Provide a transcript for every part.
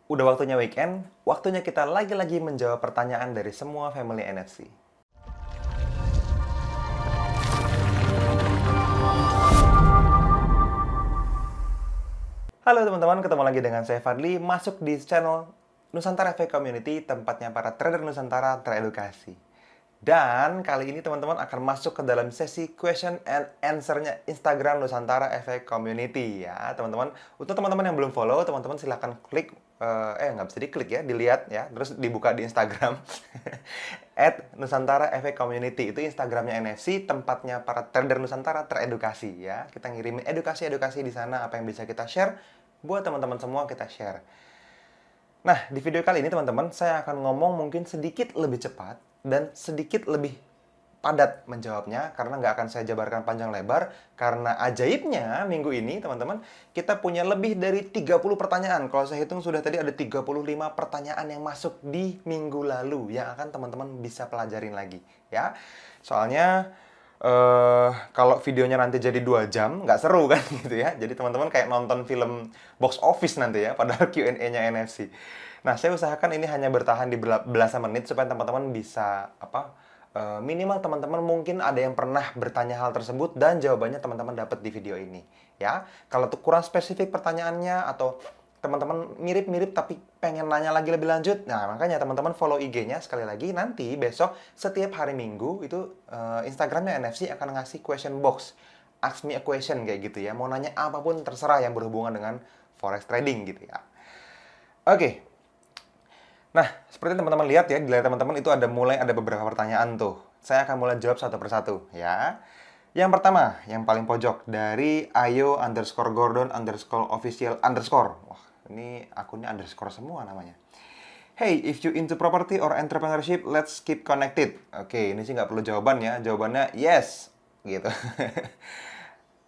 Udah waktunya weekend, waktunya kita lagi-lagi menjawab pertanyaan dari semua family NFC. Halo teman-teman, ketemu lagi dengan saya Fadli, masuk di channel Nusantara FX Community, tempatnya para trader Nusantara teredukasi. Dan kali ini teman-teman akan masuk ke dalam sesi question and answer-nya Instagram Nusantara FX Community ya, teman-teman. Untuk teman-teman yang belum follow, teman-teman silahkan klik, nggak bisa diklik ya, dilihat ya, terus dibuka di Instagram. @Nusantara FX Community, itu Instagramnya NFC, tempatnya para trader Nusantara teredukasi ya. Kita ngirimin edukasi-edukasi di sana, apa yang bisa kita share, buat teman-teman semua kita share. Nah, di video kali ini teman-teman, saya akan ngomong mungkin sedikit lebih cepat dan sedikit lebih padat menjawabnya, karena nggak akan saya jabarkan panjang lebar, karena ajaibnya minggu ini teman-teman, kita punya lebih dari 30 pertanyaan. Kalau saya hitung sudah tadi ada 35 pertanyaan yang masuk di minggu lalu, yang akan teman-teman bisa pelajarin lagi ya. Soalnya kalau videonya nanti jadi 2 jam, nggak seru kan gitu ya. Jadi teman-teman kayak nonton film box office nanti ya, padahal Q&A-nya NFC. Nah, saya usahakan ini hanya bertahan di belasan menit supaya teman-teman bisa minimal teman-teman mungkin ada yang pernah bertanya hal tersebut dan jawabannya teman-teman dapat di video ini ya. Kalau tuh kurang spesifik pertanyaannya atau teman-teman mirip-mirip tapi pengen nanya lagi lebih lanjut, nah makanya teman-teman follow IG-nya sekali lagi. Nanti besok setiap hari Minggu itu Instagramnya NFC akan ngasih question box, ask me a question kayak gitu ya, mau nanya apapun terserah yang berhubungan dengan forex trading gitu ya. Oke. Nah, seperti teman-teman lihat ya, di layar teman-teman itu ada beberapa pertanyaan tuh. Saya akan mulai jawab satu persatu ya. Yang pertama, yang paling pojok dari ayo_Gordon_official_. Wah, ini akunnya underscore semua namanya. Hey, if you into property or entrepreneurship, let's keep connected. Oke, ini sih nggak perlu jawaban ya. Jawabannya yes, gitu.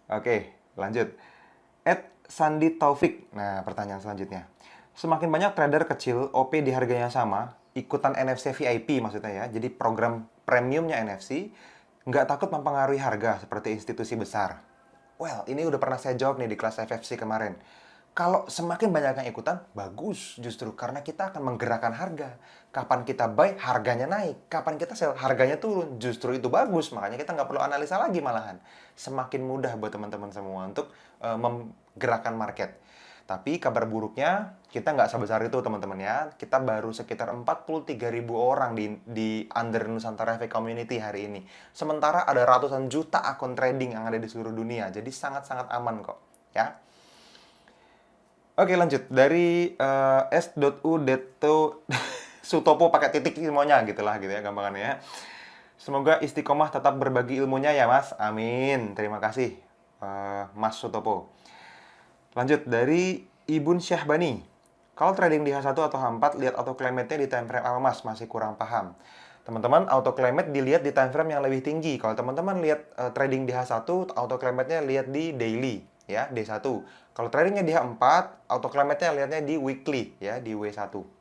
Oke, lanjut. Sandi Taufik. Nah, pertanyaan selanjutnya. Semakin banyak trader kecil, OP di harganya sama, ikutan NFC VIP maksudnya ya, jadi program premiumnya NFC, nggak takut mempengaruhi harga seperti institusi besar. Well, ini udah pernah saya jawab nih di kelas FFC kemarin. Kalau semakin banyak yang ikutan, bagus justru karena kita akan menggerakkan harga. Kapan kita buy, harganya naik. Kapan kita sell, harganya turun. Justru itu bagus, makanya kita nggak perlu analisa lagi malahan. Semakin mudah buat teman-teman semua untuk menggerakkan market. Tapi kabar buruknya, kita nggak sebesar itu teman-teman ya. Kita baru sekitar 43.000 orang di Under Nusantara FX Community hari ini. Sementara ada ratusan juta akun trading yang ada di seluruh dunia. Jadi sangat-sangat aman kok ya. Oke, lanjut. Dari S.U. Sutopo pakai titik semuanya gitulah gitu ya gampangannya ya. Semoga istiqomah tetap berbagi ilmunya ya Mas. Amin. Terima kasih Mas Sutopo. Lanjut dari Ibun Syahbani. Kalau trading di H1 atau H4, lihat auto climate-nya di time frame apa Mas? Masih kurang paham. Teman-teman, auto climate dilihat di time frame yang lebih tinggi. Kalau teman-teman lihat trading di H1, auto climate-nya lihat di daily ya, D1. Kalau tradingnya di H4, auto climate-nya lihatnya di weekly ya, di W1.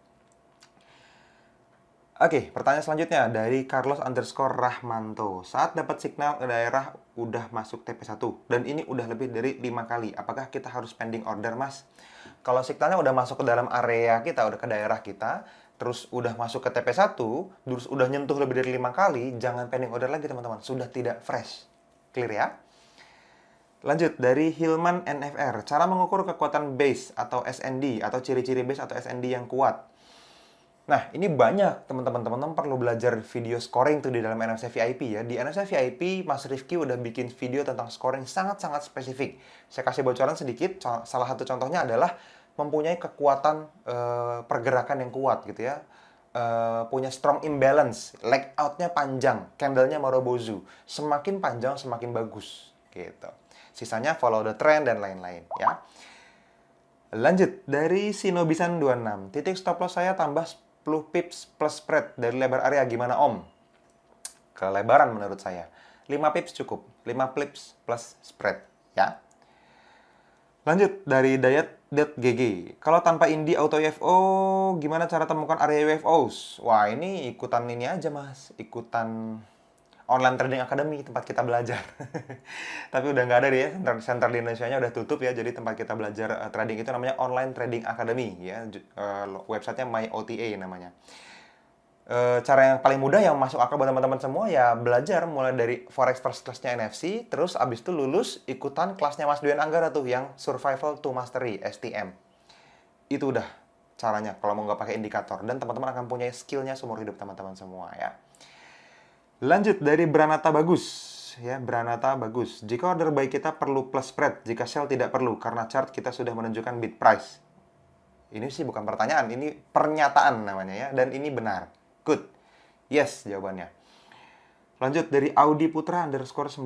Oke, pertanyaan selanjutnya dari Carlos_Rahmanto. Saat dapat signal ke daerah udah masuk TP1 dan ini udah lebih dari 5 kali. Apakah kita harus pending order, Mas? Kalau signalnya udah masuk ke dalam area kita, udah ke daerah kita, terus udah masuk ke TP1, terus udah nyentuh lebih dari 5 kali, jangan pending order lagi, teman-teman. Sudah tidak fresh. Clear ya? Lanjut, dari Hilman NFR. Cara mengukur kekuatan base atau SND, atau ciri-ciri base atau SND yang kuat. Nah, ini banyak teman-teman perlu belajar video scoring tuh di dalam NFC VIP ya. Di NFC VIP, Mas Rifki udah bikin video tentang scoring sangat-sangat spesifik. Saya kasih bocoran sedikit, salah satu contohnya adalah mempunyai kekuatan pergerakan yang kuat gitu ya. Punya strong imbalance, leg out-nya panjang, candle-nya Marubozu. Semakin panjang, semakin bagus gitu. Sisanya follow the trend dan lain-lain ya. Lanjut, dari Sinobisan26. Titik stop loss saya tambah 10 pips plus spread dari lebar area, gimana Om? Kelebaran menurut saya. 5 pips cukup. 5 pips plus spread ya. Lanjut, dari diet.gg. Kalau tanpa Indi Auto UFO, gimana cara temukan area UFOs? Wah, ini ikutan ini aja Mas. Ikutan Online Trading Academy, tempat kita belajar. Tapi udah nggak ada deh ya, center di Indonesia-nya udah tutup ya, jadi tempat kita belajar trading itu namanya Online Trading Academy ya, websitenya MyOTA namanya. Cara yang paling mudah yang masuk akal buat teman-teman semua ya belajar mulai dari Forex First Class-nya NFC, terus abis itu lulus ikutan kelasnya Mas Duyan Anggara tuh yang Survival to Mastery, STM. Itu udah caranya kalau mau nggak pakai indikator, dan teman-teman akan punya skillnya seumur hidup teman-teman semua ya. Lanjut dari Branata Bagus ya, Branata Bagus. Jika order buy kita perlu plus spread, jika sell tidak perlu karena chart kita sudah menunjukkan bid price. Ini sih bukan pertanyaan, ini pernyataan namanya ya, dan ini benar. Good. Yes jawabannya. Lanjut dari Audi Putra _95.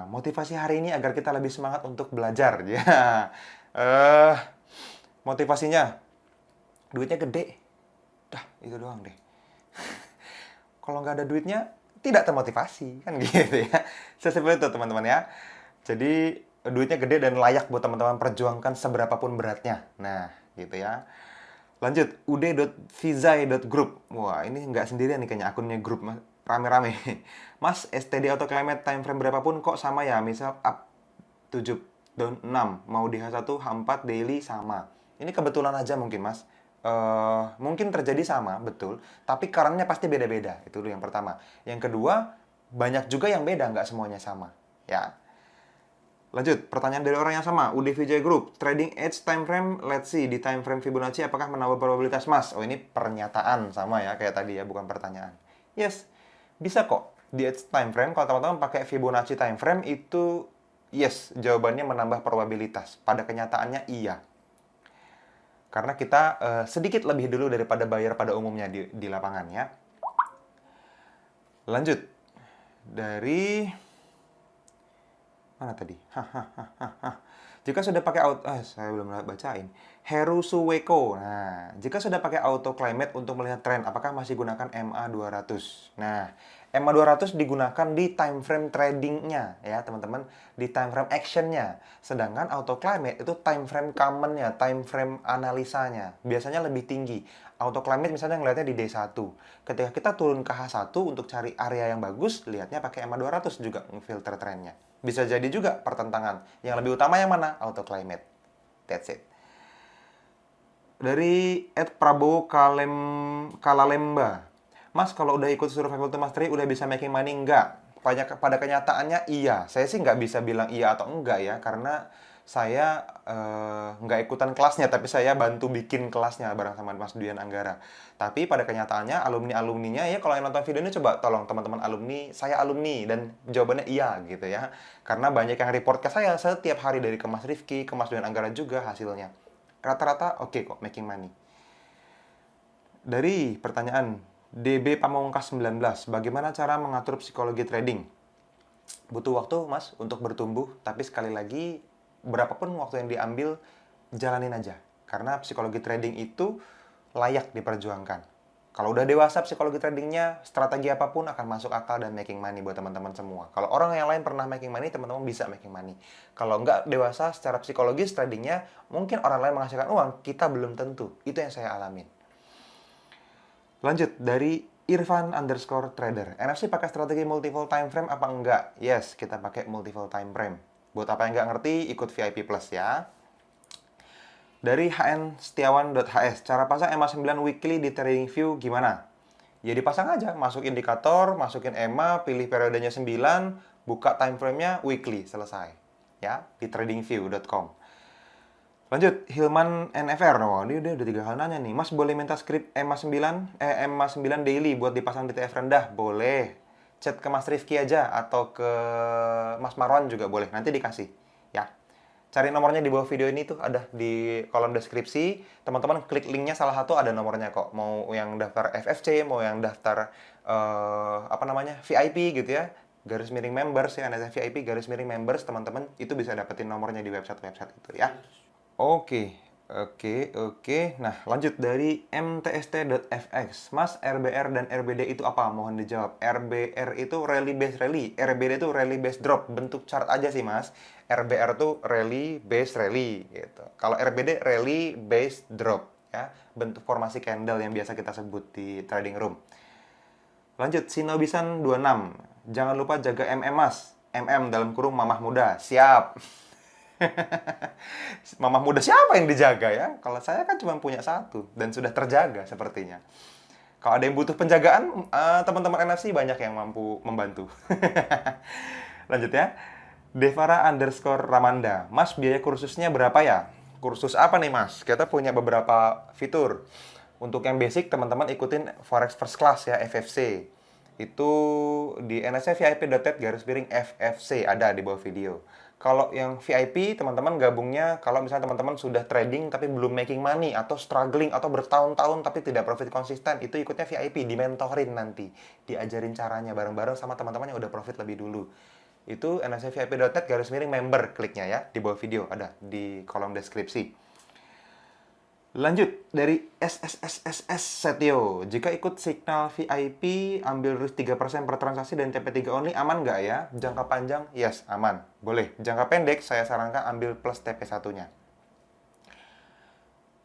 Motivasi hari ini agar kita lebih semangat untuk belajar. Ya. Motivasinya duitnya gede. Dah, itu doang deh. Kalau nggak ada duitnya, tidak termotivasi. Kan gitu ya. Sesimpel itu teman-teman ya. Jadi, duitnya gede dan layak buat teman-teman perjuangkan seberapapun beratnya. Nah, gitu ya. Lanjut, ude.vizai.group. Wah, ini nggak sendirian nih kayaknya akunnya grup, Mas. Rame-rame. Mas, STD auto climate time frame berapapun kok sama ya? Misal up 7, down 6, mau di H1, H4, daily sama. Ini kebetulan aja mungkin, Mas. Mungkin terjadi sama, betul. Tapi current-nya pasti beda-beda. Itu dulu yang pertama. Yang kedua, banyak juga yang beda, nggak semuanya sama. Ya. Lanjut, pertanyaan dari orang yang sama, UDVJ Group, trading edge time frame, let's see, di time frame Fibonacci apakah menambah probabilitas Mas? Oh, ini pernyataan sama ya, kayak tadi ya, bukan pertanyaan. Yes, bisa kok. Di edge time frame, kalau teman-teman pakai Fibonacci time frame, itu yes, jawabannya menambah probabilitas. Pada kenyataannya iya. Karena kita sedikit lebih dulu daripada buyer pada umumnya di lapangan ya. Lanjut, dari... mana tadi? Jika sudah pakai auto, saya belum bacain. Heru Suweko. Nah, jika sudah pakai auto climate untuk melihat tren, apakah masih gunakan MA200? Nah, MA200 digunakan di time frame tradingnya ya, teman-teman, di time frame actionnya. Sedangkan auto climate itu time frame commonnya, time frame analisanya. Biasanya lebih tinggi. Auto climate misalnya ngelihatnya di D1. Ketika kita turun ke H1 untuk cari area yang bagus, lihatnya pakai MA200 juga filter trennya. Bisa jadi juga pertentangan. Yang lebih utama yang mana? Auto climate. That's it. Dari @prabowo Kalalemba. Mas, kalau udah ikut Survival to Mastery, udah bisa making money? Enggak. Pada kenyataannya iya. Saya sih nggak bisa bilang iya atau enggak ya. Karena saya nggak ikutan kelasnya, tapi saya bantu bikin kelasnya bareng sama Mas Duyan Anggara. Tapi pada kenyataannya alumni-alumninya ya, kalau yang nonton video ini coba tolong teman-teman alumni, saya alumni, dan jawabannya iya gitu ya. Karena banyak yang report ke saya setiap hari dari ke Mas Rifki, ke Mas Duyan Anggara juga hasilnya. Rata-rata oke kok, making money. Dari pertanyaan DB Pamungkas 19, bagaimana cara mengatur psikologi trading? Butuh waktu, Mas, untuk bertumbuh, tapi sekali lagi berapapun waktu yang diambil, jalanin aja. Karena psikologi trading itu layak diperjuangkan. Kalau udah dewasa psikologi tradingnya, strategi apapun akan masuk akal dan making money buat teman-teman semua. Kalau orang yang lain pernah making money, teman-teman bisa making money. Kalau nggak dewasa secara psikologis tradingnya, mungkin orang lain menghasilkan uang, kita belum tentu. Itu yang saya alamin. Lanjut, dari Irfan_trader. NFC pakai strategi multiple time frame apa enggak? Yes, kita pakai multiple time frame. Buat apa yang nggak ngerti, ikut VIP Plus ya. Dari hnsetiawan.hs, cara pasang EMA 9 weekly di TradingView gimana? Ya dipasang aja, masuk indikator, masukin EMA, pilih periodenya 9, buka time frame-nya weekly, selesai. Ya, di tradingview.com. Lanjut, Hilman NFR. Oh, dia udah 3 kali nanya nih. Mas boleh minta script EMA 9 daily buat dipasang di TF rendah? Boleh. Chat ke Mas Rifki aja atau ke Mas Marwan juga boleh. Nanti dikasih. Ya. Cari nomornya di bawah video ini tuh ada di kolom deskripsi. Teman-teman klik linknya, salah satu ada nomornya kok. Mau yang daftar FFC, mau yang daftar VIP gitu ya. Garis miring members ya, ada VIP garis miring members, teman-teman itu bisa dapetin nomornya di website itu ya. Oke. Nah, lanjut dari mtst.fx. Mas, RBR dan RBD itu apa? Mohon dijawab. RBR itu rally based rally, RBD itu rally based drop. Bentuk chart aja sih, Mas. RBR itu rally based rally gitu. Kalau RBD rally based drop ya. Bentuk formasi candle yang biasa kita sebut di trading room. Lanjut, Shinobisan 26. Jangan lupa jaga MM mas. MM dalam kurung mamah muda. Siap. Mamah muda siapa yang dijaga ya? Kalau saya kan cuma punya satu dan sudah terjaga sepertinya. Kalau ada yang butuh penjagaan, teman-teman NFC banyak yang mampu membantu. Lanjut ya. Devara underscore Ramanda. Mas, biaya kursusnya berapa ya? Kursus apa nih mas? Kita punya beberapa fitur. Untuk yang basic, teman-teman ikutin Forex First Class ya, FFC. Itu di nscvip.net/FFC, ada di bawah video. Kalau yang VIP, teman-teman gabungnya kalau misalnya teman-teman sudah trading tapi belum making money atau struggling atau bertahun-tahun tapi tidak profit konsisten, itu ikutnya VIP, dimentorin nanti. Diajarin caranya bareng-bareng sama teman-teman yang udah profit lebih dulu. Itu nscvip.net/member, kliknya ya, di bawah video, ada di kolom deskripsi. Lanjut, dari SSSSS Setio. Jika ikut signal VIP, ambil risk 3% per transaksi dan TP3 only, aman nggak ya? Jangka panjang, yes, aman. Boleh. Jangka pendek, saya sarankan ambil plus TP1-nya.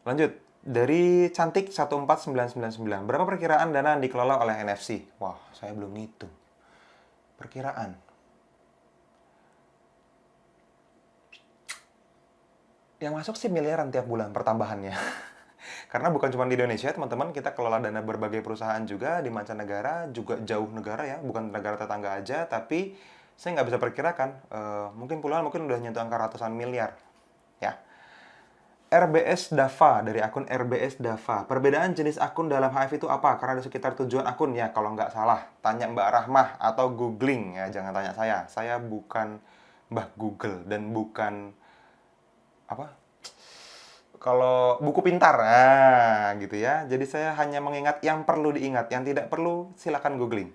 Lanjut, dari Cantik 14999. Berapa perkiraan dana yang dikelola oleh NFC? Wah, saya belum ngitung. Perkiraan. Yang masuk sih miliaran tiap bulan pertambahannya. Karena bukan cuma di Indonesia, teman-teman, kita kelola dana berbagai perusahaan juga di mancanegara, juga jauh negara ya, bukan negara tetangga aja, tapi saya nggak bisa perkirakan. Mungkin puluhan, mungkin udah nyentuh angka ratusan miliar. Ya. RBS Dava, dari akun RBS Dava. Perbedaan jenis akun dalam HF itu apa? Karena ada sekitar tujuan akun ya, kalau nggak salah. Tanya Mbak Rahmah atau googling ya, jangan tanya saya. Saya bukan Mbah Google dan bukan apa? Kalau buku pintar, nah gitu ya. Jadi saya hanya mengingat yang perlu diingat, yang tidak perlu silakan googling.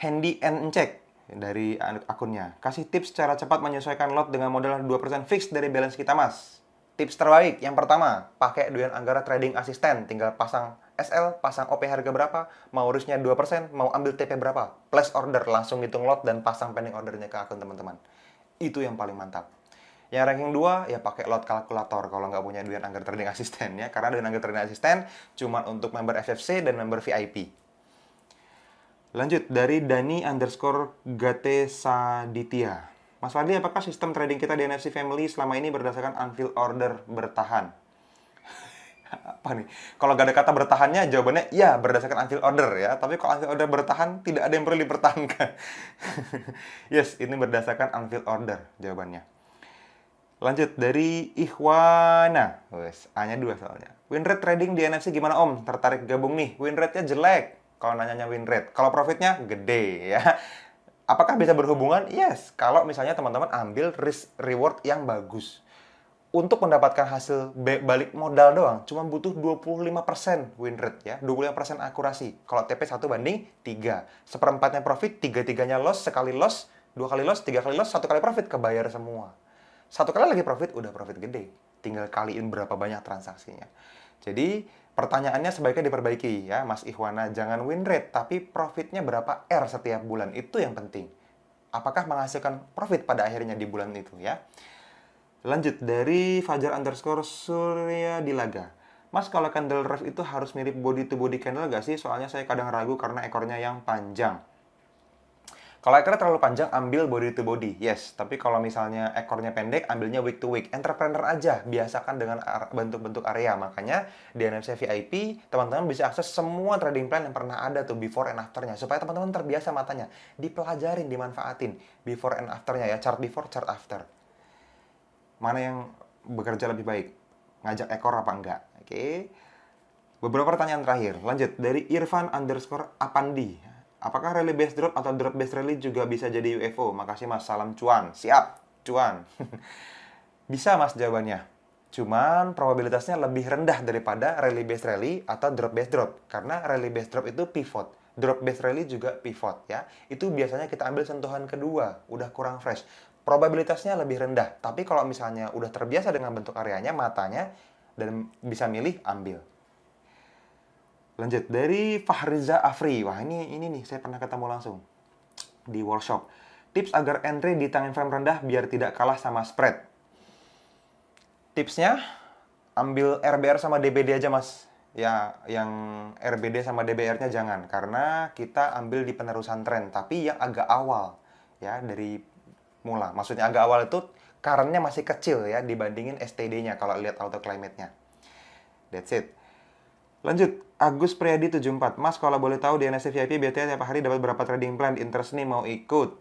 Handy and check dari akunnya. Kasih tips cara cepat menyesuaikan lot dengan modal 2% fix dari balance kita, Mas. Tips terbaik, yang pertama, pakai Dwi Anggara Trading Assistant. Tinggal pasang SL, pasang OP harga berapa, mau risknya 2%, mau ambil TP berapa. Place order, langsung hitung lot dan pasang pending ordernya ke akun teman-teman. Itu yang paling mantap. Yang ranking 2, ya pakai lot kalkulator kalau nggak punya Dwi Anggara Trading Assistant ya. Karena Dwi Anggara Trading Assistant cuma untuk member FFC dan member VIP. Lanjut, dari Dani underscore Gate Saditya. Mas Fadli, apakah sistem trading kita di NFC Family selama ini berdasarkan unfilled order bertahan? Apa nih? Kalau nggak ada kata bertahannya, jawabannya ya berdasarkan unfilled order ya. Tapi kalau unfilled order bertahan, tidak ada yang perlu dipertahankan. Yes, ini berdasarkan unfilled order jawabannya. Lanjut, dari Ikhwana. Wes, A-nya 2 soalnya. Win rate trading di NFC gimana Om? Tertarik gabung nih. Win rate-nya jelek. Kalau nanyanya win rate. Kalau profitnya gede ya. Apakah bisa berhubungan? Yes. Kalau misalnya teman-teman ambil risk reward yang bagus. Untuk mendapatkan hasil balik modal doang, cuma butuh 25% win rate ya. 25% akurasi. Kalau TP 1 banding 3. Seperempatnya profit, 3-3-nya loss, sekali loss, 2 kali loss, 3 kali loss, 1 kali profit, kebayar semua. 1 kali lagi profit, udah profit gede. Tinggal kaliin berapa banyak transaksinya. Jadi, pertanyaannya sebaiknya diperbaiki ya, Mas Ikhwana. Jangan win rate, tapi profitnya berapa R setiap bulan. Itu yang penting. Apakah menghasilkan profit pada akhirnya di bulan itu ya. Lanjut, dari Fajar underscore Surya Dilaga. Mas, kalau candle ref itu harus mirip body to body candle gak sih? Soalnya saya kadang ragu karena ekornya yang panjang. Kalau ekornya terlalu panjang, ambil body to body, yes. Tapi kalau misalnya ekornya pendek, ambilnya week to week. Entrepreneur aja, biasakan dengan bentuk-bentuk area. Makanya di NFC VIP, teman-teman bisa akses semua trading plan yang pernah ada tuh before and after-nya. Supaya teman-teman terbiasa matanya. Dipelajarin, dimanfaatin before and after-nya ya. Chart before, chart after. Mana yang bekerja lebih baik? Ngajak ekor apa enggak? Oke. Beberapa pertanyaan terakhir. Lanjut, dari Irfan underscore Apandi. Apakah rally based drop atau drop based rally juga bisa jadi UFO? Makasih Mas, salam cuan. Siap, cuan. Bisa Mas jawabannya. Cuman probabilitasnya lebih rendah daripada rally based rally atau drop based drop. Karena rally based drop itu pivot. Drop based rally juga pivot ya. Itu biasanya kita ambil sentuhan kedua, udah kurang fresh. Probabilitasnya lebih rendah. Tapi kalau misalnya udah terbiasa dengan bentuk areanya, matanya, dan bisa milih, ambil. Lanjut, dari Fahriza Afri. Wah, ini nih, saya pernah ketemu langsung di workshop. Tips agar entry di time frame rendah biar tidak kalah sama spread. Tipsnya, ambil RBR sama DBD aja, Mas. Ya, yang RBD sama DBR-nya jangan, karena kita ambil di penerusan tren, tapi yang agak awal, ya, dari mula. Maksudnya agak awal itu current-nya masih kecil ya, dibandingin STD-nya kalau lihat auto climate-nya. That's it. Lanjut, Agus Priadi 74. Mas, kalau boleh tahu di NFC VIP biasanya tiap hari dapat berapa trading plan? Interest nih mau ikut.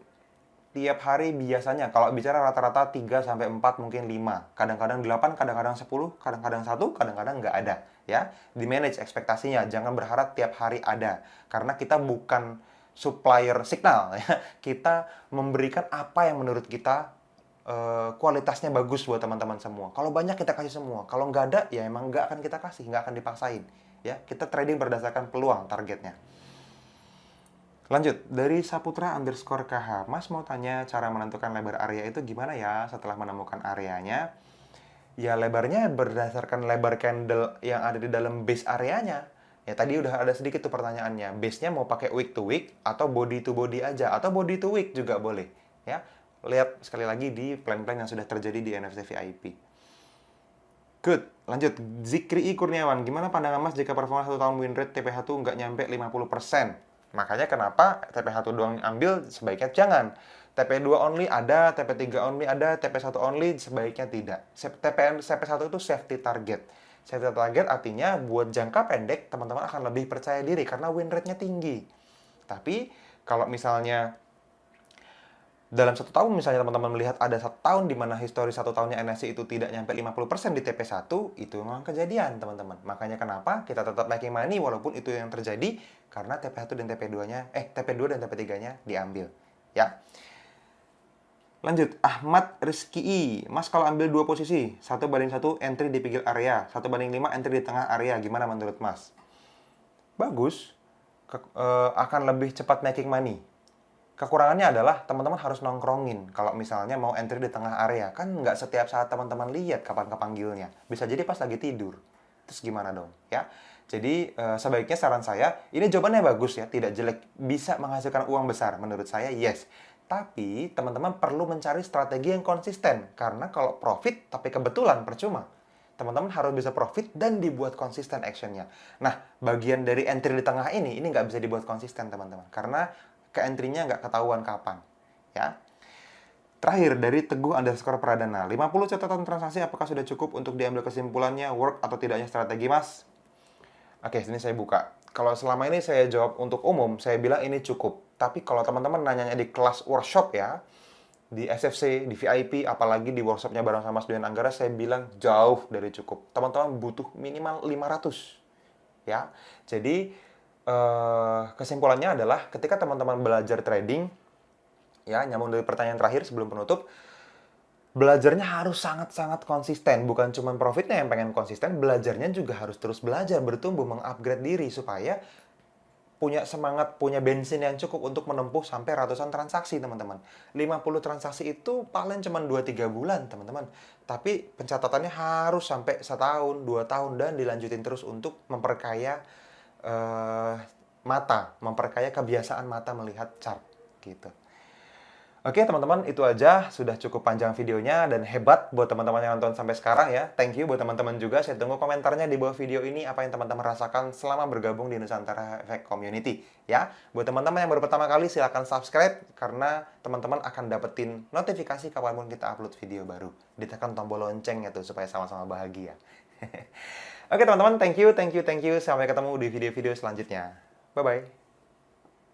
Tiap hari biasanya, kalau bicara rata-rata 3 sampai 4 mungkin 5. Kadang-kadang 8, kadang-kadang 10, kadang-kadang 1, kadang-kadang nggak ada. Ya, di manage ekspektasinya, jangan berharap tiap hari ada. Karena kita bukan supplier signal. Ya. Kita memberikan apa yang menurut kita kualitasnya bagus buat teman-teman semua. Kalau banyak kita kasih semua. Kalau nggak ada, ya emang nggak akan kita kasih, nggak akan dipaksain. Ya, kita trading berdasarkan peluang targetnya. Lanjut, dari Saputra underscore KH. Mas mau tanya cara menentukan lebar area itu gimana ya setelah menemukan areanya? Ya lebarnya berdasarkan lebar candle yang ada di dalam base areanya. Ya tadi udah ada sedikit tuh pertanyaannya. Base-nya mau pakai wick to wick atau body to body aja atau body to wick juga boleh. Ya, lihat sekali lagi di plan-plan yang sudah terjadi di NFC VIP. Good. Lanjut, Zikri I Kurniawan. Gimana pandangan Mas jika performa 1 tahun win rate TPH tuh nggak nyampe 50%? Makanya kenapa TP1 doang ambil, sebaiknya jangan. TP2 only ada, TP3 only ada, TP1 only sebaiknya tidak. TP1 itu safety target. Safety target artinya buat jangka pendek, teman-teman akan lebih percaya diri karena win rate-nya tinggi. Tapi, kalau misalnya dalam 1 tahun misalnya teman-teman melihat ada 1 tahun di mana histori 1 tahunnya NFC itu tidak nyampe 50% di TP1, itu memang kejadian teman-teman. Makanya kenapa kita tetap making money walaupun itu yang terjadi karena TP1 dan TP2-nya, TP2 dan TP3-nya diambil. Ya. Lanjut, Ahmad Rizky I. Mas kalau ambil 2 posisi, 1/1 entry di pinggir area, 1/5 entry di tengah area, gimana menurut Mas? Bagus, akan lebih cepat making money. Kekurangannya adalah teman-teman harus nongkrongin. Kalau misalnya mau entry di tengah area, kan nggak setiap saat teman-teman lihat kapan kepanggilnya. Bisa jadi pas lagi tidur. Terus gimana dong? Ya. Jadi sebaiknya saran saya, ini jawabannya bagus ya, tidak jelek, bisa menghasilkan uang besar. Menurut saya yes. Tapi teman-teman perlu mencari strategi yang konsisten. Karena kalau profit tapi kebetulan percuma. Teman-teman harus bisa profit dan dibuat konsisten actionnya. Nah, bagian dari entry di tengah ini nggak bisa dibuat konsisten teman-teman. Karena ke entry-nya nggak ketahuan kapan. Ya. Terakhir, dari Teguh underscore Pradana. 50 catatan transaksi apakah sudah cukup untuk diambil kesimpulannya work atau tidaknya strategi, Mas? Oke, sini saya buka. Kalau selama ini saya jawab untuk umum, saya bilang ini cukup. Tapi kalau teman-teman nanyanya di kelas workshop ya, di SFC, di VIP, apalagi di workshopnya bareng sama Mas Duyan Anggara, saya bilang jauh dari cukup. Teman-teman butuh minimal 500. Ya, jadi kesimpulannya adalah ketika teman-teman belajar trading, ya nyambung dari pertanyaan terakhir sebelum penutup, belajarnya harus sangat-sangat konsisten. Bukan cuma profitnya yang pengen konsisten, belajarnya juga harus terus belajar, bertumbuh, mengupgrade diri supaya punya semangat, punya bensin yang cukup untuk menempuh sampai ratusan transaksi, teman-teman. 50 transaksi itu paling cuma 2-3 bulan, teman-teman. Tapi pencatatannya harus sampai 1 tahun, 2 tahun, dan dilanjutin terus untuk memperkaya memperkaya kebiasaan mata melihat chart gitu. Oke teman-teman, itu aja, sudah cukup panjang videonya dan hebat buat teman-teman yang nonton sampai sekarang ya. Thank you buat teman-teman juga. Saya tunggu komentarnya di bawah video ini apa yang teman-teman rasakan selama bergabung di Nusantara Efek Community ya. Buat teman-teman yang baru pertama kali silahkan subscribe karena teman-teman akan dapetin notifikasi kapanpun kita upload video baru. Ditekan tombol loncengnya tuh supaya sama-sama bahagia. Oke teman-teman, thank you. Sampai ketemu di video-video selanjutnya. Bye-bye.